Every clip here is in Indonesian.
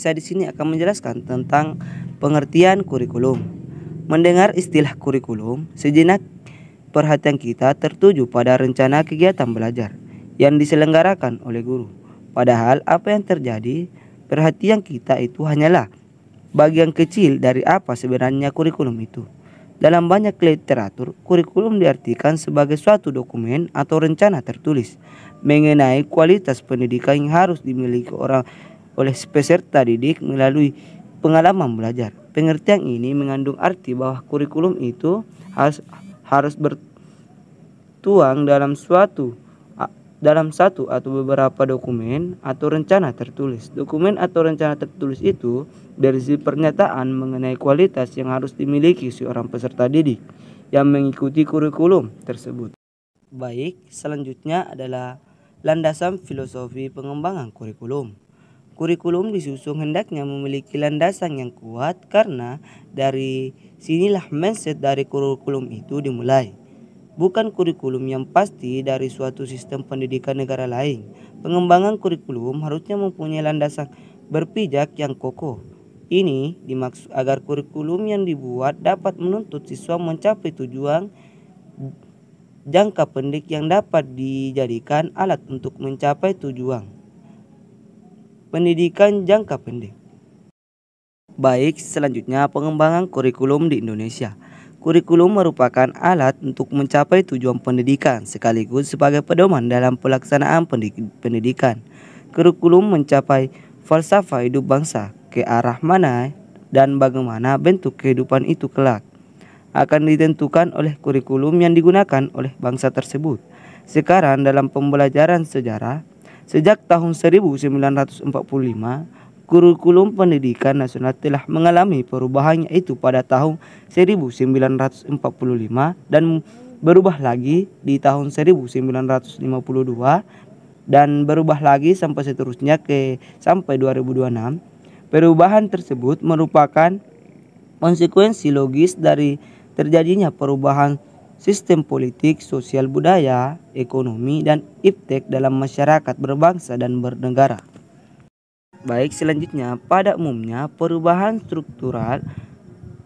saya di sini akan menjelaskan tentang pengertian kurikulum. Mendengar istilah kurikulum, sejenak perhatian kita tertuju pada rencana kegiatan belajar yang diselenggarakan oleh guru. Padahal apa yang terjadi, perhatian kita itu hanyalah bagian kecil dari apa sebenarnya kurikulum itu. Dalam banyak literatur, kurikulum diartikan sebagai suatu dokumen atau rencana tertulis mengenai kualitas pendidikan yang harus dimiliki oleh peserta didik melalui pengalaman belajar. Pengertian ini mengandung arti bahwa kurikulum itu harus bertuang dalam satu atau beberapa dokumen atau rencana tertulis. Dokumen atau rencana tertulis itu berisi pernyataan mengenai kualitas yang harus dimiliki seorang peserta didik yang mengikuti kurikulum tersebut. Baik, selanjutnya adalah landasan filosofi pengembangan kurikulum. Kurikulum disusun hendaknya memiliki landasan yang kuat karena dari sinilah mindset dari kurikulum itu dimulai. Bukan kurikulum yang pasti dari suatu sistem pendidikan negara lain. Pengembangan kurikulum harusnya mempunyai landasan berpijak yang kokoh. Ini dimaksud agar kurikulum yang dibuat dapat menuntut siswa mencapai tujuan jangka pendek yang dapat dijadikan alat untuk mencapai tujuan pendidikan jangka pendek. Baik, selanjutnya pengembangan kurikulum di Indonesia. Kurikulum merupakan alat untuk mencapai tujuan pendidikan sekaligus sebagai pedoman dalam pelaksanaan pendidikan. Kurikulum mencapai falsafah hidup bangsa, ke arah mana dan bagaimana bentuk kehidupan itu kelak akan ditentukan oleh kurikulum yang digunakan oleh bangsa tersebut. Sekarang dalam pembelajaran sejarah, sejak tahun 1945, kurikulum pendidikan nasional telah mengalami perubahan, yaitu pada tahun 1945 dan berubah lagi di tahun 1952 dan berubah lagi sampai seterusnya sampai 2026. Perubahan tersebut merupakan konsekuensi logis dari terjadinya perubahan sistem politik, sosial, budaya, ekonomi, dan iptek dalam masyarakat berbangsa dan bernegara. Baik, selanjutnya pada umumnya perubahan struktural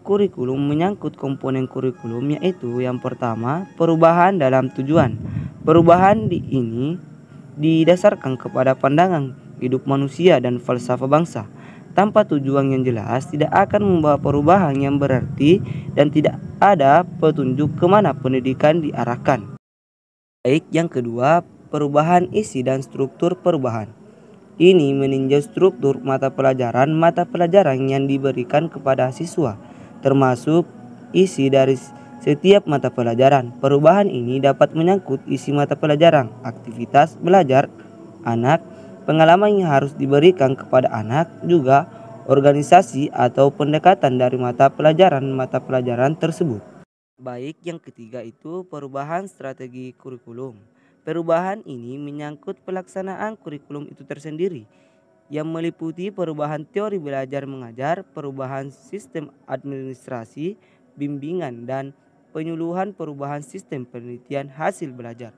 kurikulum menyangkut komponen kurikulum, yaitu yang pertama perubahan dalam tujuan. Perubahan ini didasarkan kepada pandangan hidup manusia dan falsafah bangsa. Tanpa tujuan yang jelas tidak akan membawa perubahan yang berarti dan tidak ada petunjuk kemana pendidikan diarahkan. Baik, yang kedua perubahan isi dan struktur perubahan. Ini meninjau struktur mata pelajaran yang diberikan kepada siswa, termasuk isi dari setiap mata pelajaran. Perubahan ini dapat menyangkut isi mata pelajaran, aktivitas belajar anak, pengalaman yang harus diberikan kepada anak, juga organisasi atau pendekatan dari mata pelajaran tersebut. Baik, yang ketiga itu perubahan strategi kurikulum. Perubahan ini menyangkut pelaksanaan kurikulum itu tersendiri yang meliputi perubahan teori belajar mengajar, perubahan sistem administrasi, bimbingan, dan penyuluhan perubahan sistem penelitian hasil belajar.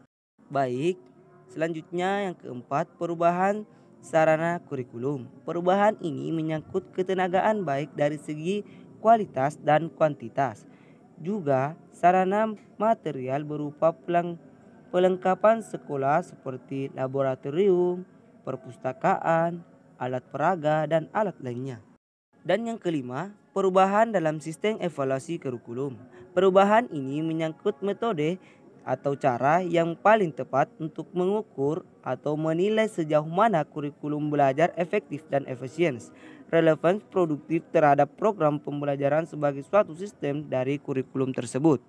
Baik, selanjutnya yang keempat perubahan sarana kurikulum. Perubahan ini menyangkut ketenagaan baik dari segi kualitas dan kuantitas. Juga sarana material berupa pelengkapan sekolah seperti laboratorium, perpustakaan, alat peraga, dan alat lainnya. Dan yang kelima, perubahan dalam sistem evaluasi kurikulum. Perubahan ini menyangkut metode atau cara yang paling tepat untuk mengukur atau menilai sejauh mana kurikulum belajar efektif dan efisien, relevan, produktif terhadap program pembelajaran sebagai suatu sistem dari kurikulum tersebut.